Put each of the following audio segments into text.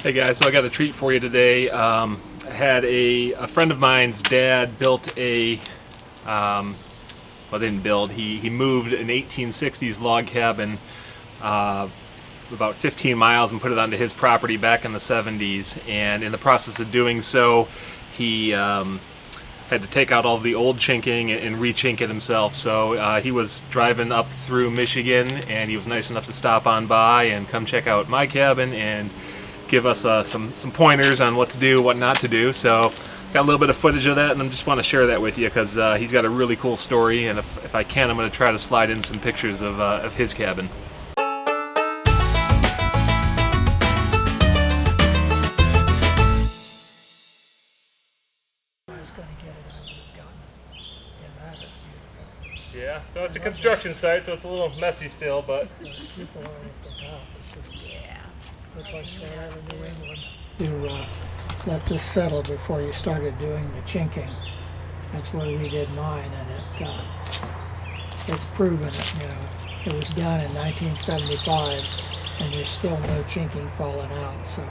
Hey guys, so I got a treat for you today. I had a friend of mine's dad built a, well, didn't build, he moved an 1860s log cabin about 15 miles and put it onto his property back in the 70s. And in the process of doing so, he had to take out all the old chinking and re-chink it himself. So he was driving up through Michigan, and he was nice enough to stop on by and come check out my cabin and give us some pointers on what to do, what not to do. So got a little bit of footage of that, and I just want to share that with you because he's got a really cool story, and if I can, I'm going to try to slide in some pictures of his cabin. Yeah, so it's a construction site, so it's a little messy still, but Looks like straight out of New England. You let this settle before you started doing the chinking. That's where we did mine, and it's proven it. You know, it was done in 1975, and there's still no chinking falling out. So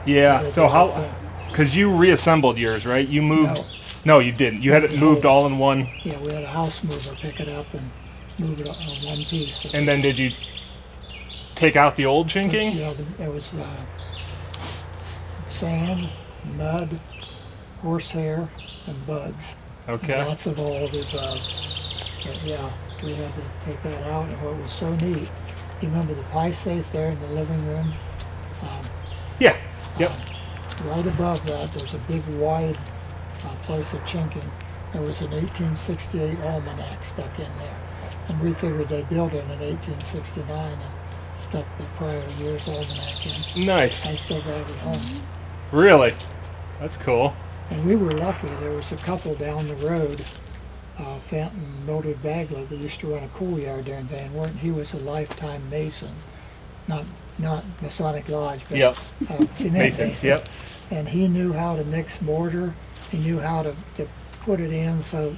yeah. So how? Because you reassembled yours, right? You moved. No. No, you didn't. You had it moved all in one. Yeah, we had a house mover pick it up and move it on one piece. And then did you take out the old chinking? Yeah, it was sand, mud, horsehair, and bugs. Okay. And lots of all the above. But yeah, we had to take that out, and what was so neat, you remember the pie safe there in the living room? Yeah. Yep. Right above that, there's a big wide place of chinking. There was an 1868 almanac stuck in there. And we figured they built it in 1869 and stuck the prior year's almanac in. Nice. I still got it at home. Really? That's cool. And we were lucky. There was a couple down the road, Fenton and Mildred Bagley, that used to run a coal yard there in Van Wert. He was a lifetime mason. Not Masonic Lodge, but Yep. Cement Masons, mason. yep. And he knew how to mix mortar. He knew how to put it in so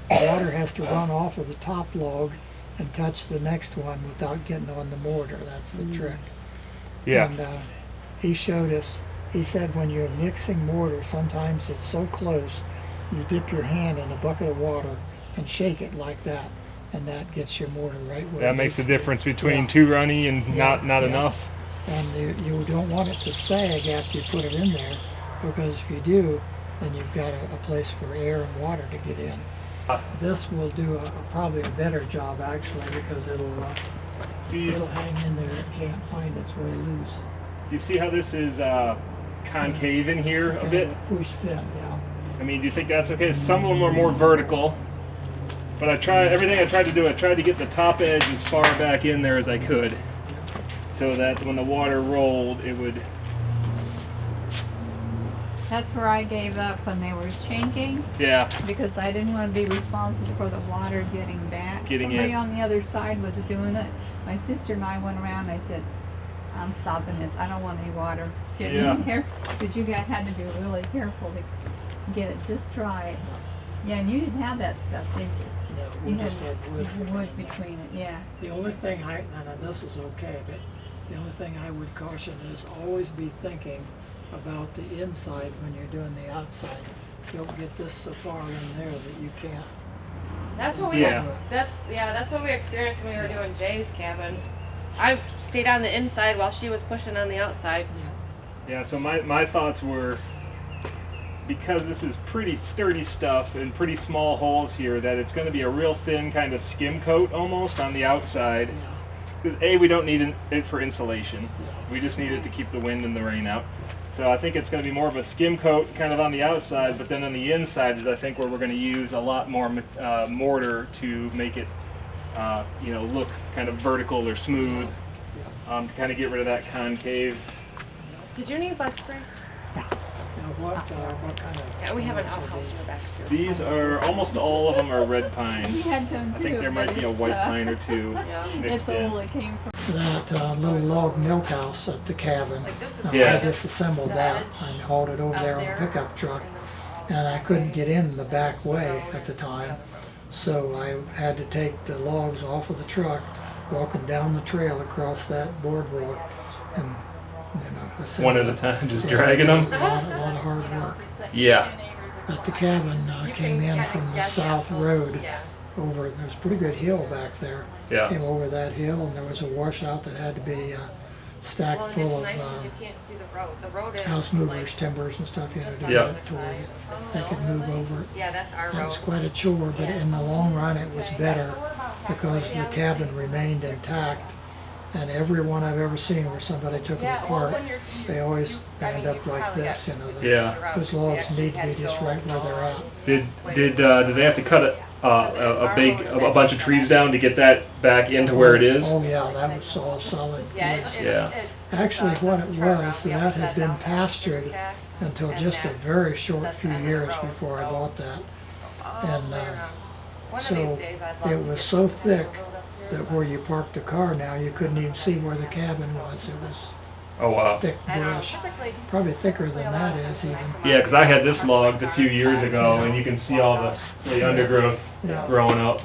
water has to run off of the top log and touch the next one without getting on the mortar. That's the trick. Yeah. And he showed us, he said when you're mixing mortar, sometimes it's so close, you dip your hand in a bucket of water and shake it like that, and that gets your mortar right where That it makes the needs difference between Yeah. too runny and Yeah, not yeah. enough. And you don't want it to sag after you put it in there, because if you do, then you've got a place for air and water to get in. This will do probably a better job actually, because it'll hang in there. It can't find its way loose. You see how this is concave in here a bit? Push fit, yeah. I mean, do you think that's okay? Some of them are more vertical, but everything I tried to do, I tried to get the top edge as far back in there as I could, so that when the water rolled, it would. That's where I gave up when they were chinking, Yeah. because I didn't want to be responsible for the water getting back. Getting Somebody in. on the other side was doing it. My sister and I went around and I said, I'm stopping this. I don't want any water getting Yeah. in here. Because you guys had to be really careful to get it just right. Yeah, and you didn't have that stuff, did you? No, we You just had wood. wood between it, yeah. The only thing and this is okay, but the only thing I would caution is always be thinking about the inside when you're doing the outside. Don't get this so far in there that you can't. That's what we Yeah. that's what we experienced when we were doing Jay's cabin. I stayed on the inside while she was pushing on the outside. Yeah. So my thoughts were, because this is pretty sturdy stuff and pretty small holes here, that it's going to be a real thin kind of skim coat almost on the outside. Because we don't need it for insulation. We just need it to keep the wind and the rain out. So I think it's going to be more of a skim coat kind of on the outside, but then on the inside is I think where we're going to use a lot more mortar to make it look kind of vertical or smooth, to kind of get rid of that concave. Did you need bug spray? Now what kind of? Yeah, we have an logs are outhouse in these? the back too. These are, almost all of them are red We pines. had them I too. think there might but be a it's, white pine or two Yeah. mixed It's old, in. it came from. That little log milk house at the cabin. Like this is I Yeah. disassembled that and hauled it over there on a pickup truck, and I couldn't get in the back way at the time, so I had to take the logs off of the truck, walk them down the trail across that boardwalk, and one at a time, just dragging them. A lot of hard work. Yeah. But the cabin came in from the south road over, there's a pretty good hill back there. Yeah. Came over that hill, and there was a washout that had to be stacked Well, and full it's of nice that you can't see the road. The road is house movers, like, timbers and stuff. You had to do Yeah. that to where they could move over it. yeah, that's our That road. was quite a chore, but in the long run it was better because the cabin remained intact. And every one I've ever seen where somebody took it apart, they always end up like this, you know. Yeah. Those logs need to be just right where they're at. Did they have to cut a bunch of trees down to get that back into where it is? Oh yeah, that was all solid Yeah, woods. Yeah. Actually, what it was, that had been pastured until just a very short few years before I bought that. And so it was so thick that where you parked the car now, you couldn't even see where the cabin was. It was Oh wow. thick brush, probably thicker than that is even. Yeah, because I had this logged a few years ago, and you can see all the undergrowth Yeah. growing up.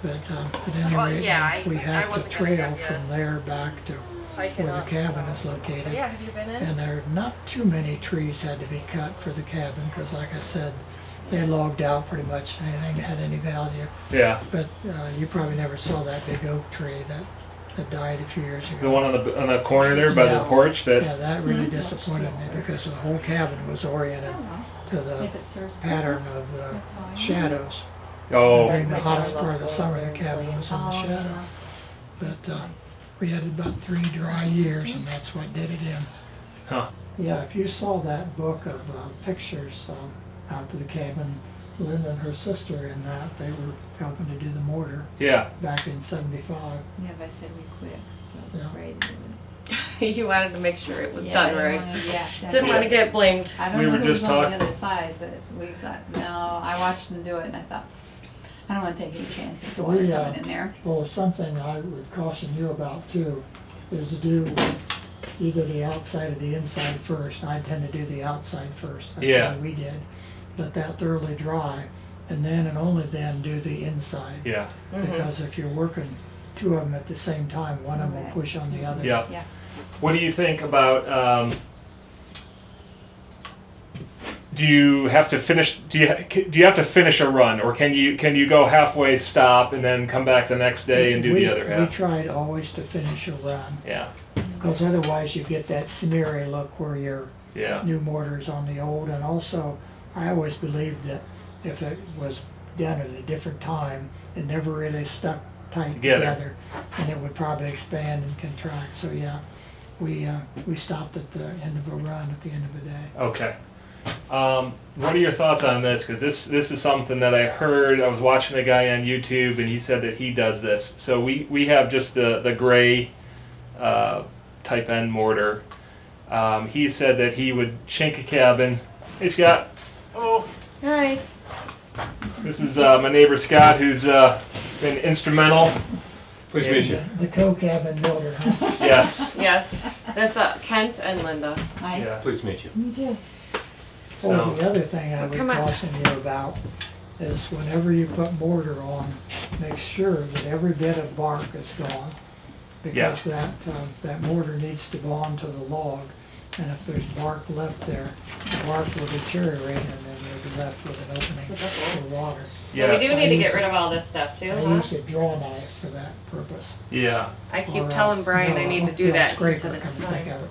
But at any Well, rate, yeah, we I have to wasn't gonna trail get you from there back to hiking where the up, cabin so. is located. Yeah, have you been in? And there are not too many trees had to be cut for the cabin because, like I said, they logged out pretty much anything that had any value. Yeah. But you probably never saw that big oak tree that died a few years ago. The one on the corner there by the Yeah. porch. That. Yeah, that really disappointed me because the whole cabin was oriented to the If it serves pattern purpose, of the that's fine. shadows. Oh. During the hottest part of the summer, the cabin was in the Oh, shadow. But we had about 3 dry years, and that's what did it in. Huh. Yeah, if you saw that book of pictures out to the cabin, Linda and her sister in that, they were helping to do the mortar Yeah. back in '75. Yeah, but I said we quit, so I was Yeah. afraid. that You wanted to make sure it was yeah, done I didn't right. wanna- yeah, Didn't want to get blamed. I don't We know were who was just on talk- the other side, but we thought, no, I watched them do it and I thought, I don't wanna take any chances So of water we, coming in there. Well, something I would caution you about too is to do either the outside or the inside first. I tend to do the outside first. That's Yeah. what we did. Let that thoroughly dry, and then and only then do the inside. Yeah. Because if you're working 2 of them at the same time, one of them will Right. push on the other. Yeah. Yeah. What do you think about? Do you have to finish? Do you have to finish a run, or can you go halfway, stop, and then come back the next day and do the other We half? tried always to finish a run, Yeah. because otherwise you get that smeary look where your Yeah. new mortar's on the old. And also, I always believed that if it was done at a different time, it never really stuck tight Together. and it would probably expand and contract. So yeah, we stopped at the end of a run at the end of the day. Okay. What are your thoughts on this? Because this is something that I heard. I was watching a guy on YouTube, and he said that he does this. So we have just the gray type N mortar. He said that he would chink a cabin. Hey Scott. Oh, Hi. this is my neighbor Scott, who's been instrumental. Pleased to meet you. The co-cabin builder, huh? Yes. Yes, that's Kent and Linda. I, Yeah. Pleased to meet you. me too. Oh, So the other thing I would Come on. caution you about is whenever you put mortar on, make sure that every bit of bark is gone. Yeah. Because that mortar needs to bond to the log, and if there's bark left there, the bark will deteriorate, and then you'll be left with an opening for water. So Yeah. we do need to get rid of all this stuff too, I huh? use a draw knife for that purpose. yeah. I keep Or, telling Brian no, I need to a do that. He scraper, said it's come to think fine. of it,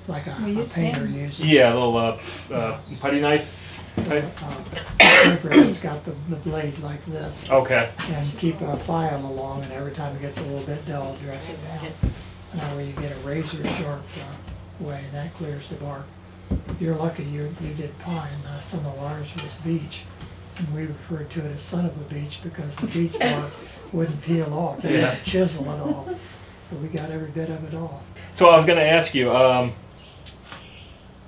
like Well, you a painter said- uses. Yeah, a little putty knife type. Scraper that's got the blade like this. Okay. And keep a file along, and every time it gets a little bit dull, dress it down. Now where you get a razor sharp way, and that clears the bark. You're lucky you did pine. Some of ours was beech, and we referred to it as son of a beech because the beech bark wouldn't peel off. You Yeah. had to chisel it off. But we got every bit of it off. So I was going to ask you.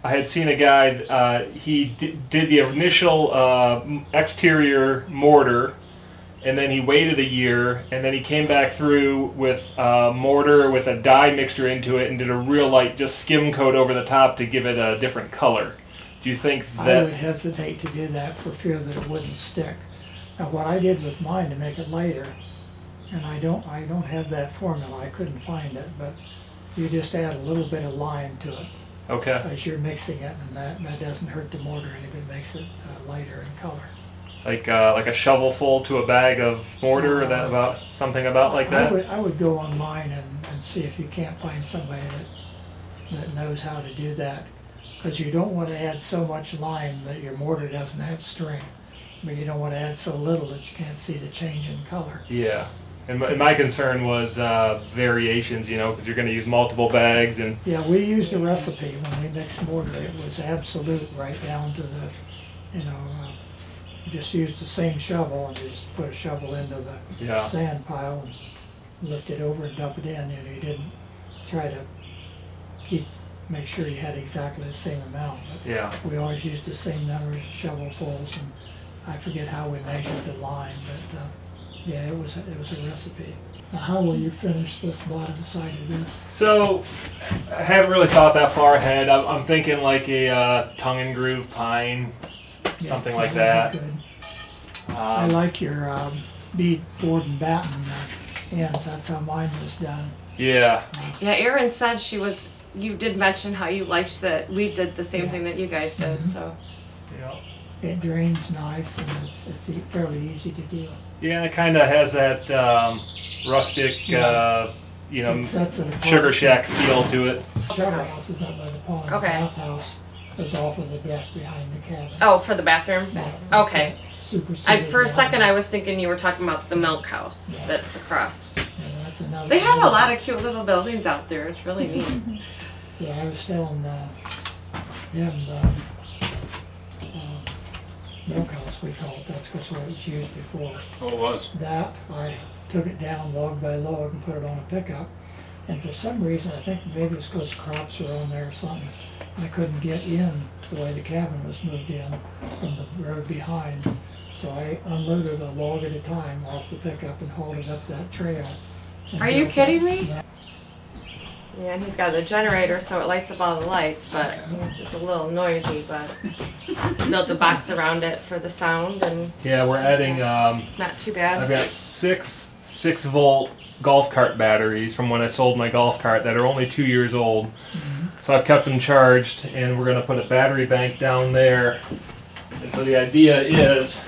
I had seen a guy. He did the initial exterior mortar, and then he waited a year, and then he came back through with mortar with a dye mixture into it, and did a real light just skim coat over the top to give it a different color. Do you think I that? would hesitate to do that for fear that it wouldn't stick. Now what I did with mine to make it lighter, and I don't have that formula, I couldn't find it, but you just add a little bit of lime to it. Okay. as you're mixing it, and that doesn't hurt the mortar any, but it makes it lighter in color. Like a shovelful to a bag of mortar, or that about something about like that. I would go online and see if you can't find somebody that knows how to do that, because you don't want to add so much lime that your mortar doesn't have strength, but you don't want to add so little that you can't see the change in color. Yeah. And my concern was variations, you know, because you're going to use multiple bags and. Yeah, we used a recipe when we mixed mortar. It was absolute right down to the, you know, you just used the same shovel and you just put a shovel into the Yeah. sand pile and lift it over and dump it in. And you didn't try to make sure you had exactly the same amount. But Yeah. we always used the same numbers of shovelfuls, and I forget how we measured the lime, but yeah, it was a recipe. Now, how will you finish this bottom side of this? So, I haven't really thought that far ahead. I'm thinking like a tongue and groove pine, Yeah, something like that that. would be good. I like your bead board and batten ends. That's how mine was done. Yeah. Yeah, Erin said you did mention how you liked that we did the same Yeah. thing that you guys did, Mhm. so. Yeah. It drains nice, and it's fairly easy to do. Yeah, it kind of has that rustic, Yeah. you know, It sets it apart. sugar shack feel to it. Shower house is up by the pond. Okay. The bathhouse is off of the deck behind the cabin. Oh, for the bathroom? Yeah, Okay. Superseded For a second, I behind was thinking you were talking about the milk house Yeah. that's across. us. Yeah, that's another. They have a lot of cute little buildings out there. It's really neat. Yeah, I was telling him milk house, we call it. That's what it was used before. Oh, it was. That, I took it down log by log and put it on a pickup. And for some reason, I think maybe it's because crops were on there or something, I couldn't get in the way the cabin was moved in from the road behind. So I unloaded a log at a time off the pickup and hauled it up that trail. and Are you built kidding it. me? Yeah. Yeah, and he's got the generator, so it lights up all the lights, but it's a little noisy, but built a box around it for the sound, and Yeah, we're adding. it's not too I've bad. got 6 volt golf cart batteries from when I sold my golf cart that are only 2 years old. So I've kept them charged, and we're going to put a battery bank down there. And so the idea is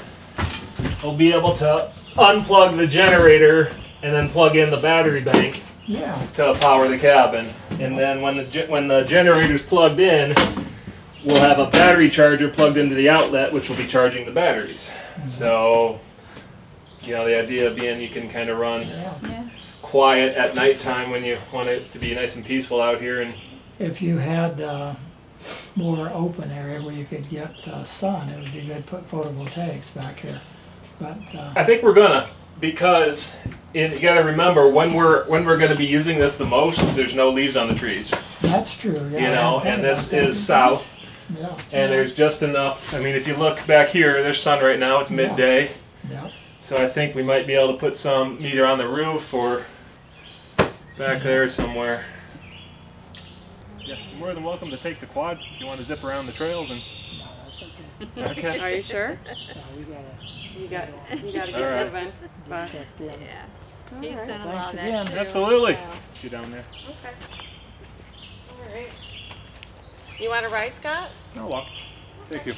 we'll be able to unplug the generator and then plug in the battery bank Yeah, to power the cabin. And then when the generator's plugged in, we'll have a battery charger plugged into the outlet, which will be charging the batteries. So, you know, the idea being you can kind of run yeah. Yeah. quiet at nighttime when you want it to be nice and peaceful out here. And If you had more open area where you could get sun, it would be good to put photovoltaics back here. But I think we're gonna, because you got to remember when we're going to be using this the most, there's no leaves on the trees, that's true. Yeah, you I know, hadn't and thought this about that. is south, Yeah, and there's just enough. I mean, if you look back here, there's sun right now. It's midday. yeah. So I think we might be able to put some either on the roof or back there somewhere. Yeah, you're more than welcome to take the quad if you want to zip around the trails and. No, that's okay. Okay. Are you sure? No, we You got to All right. moving. get But checked in. Yeah. All He's right. done a Thanks lot of that again. too. Absolutely. Yeah. You down there? Okay. All right. You want a ride, Scott? I'll walk. Thank you.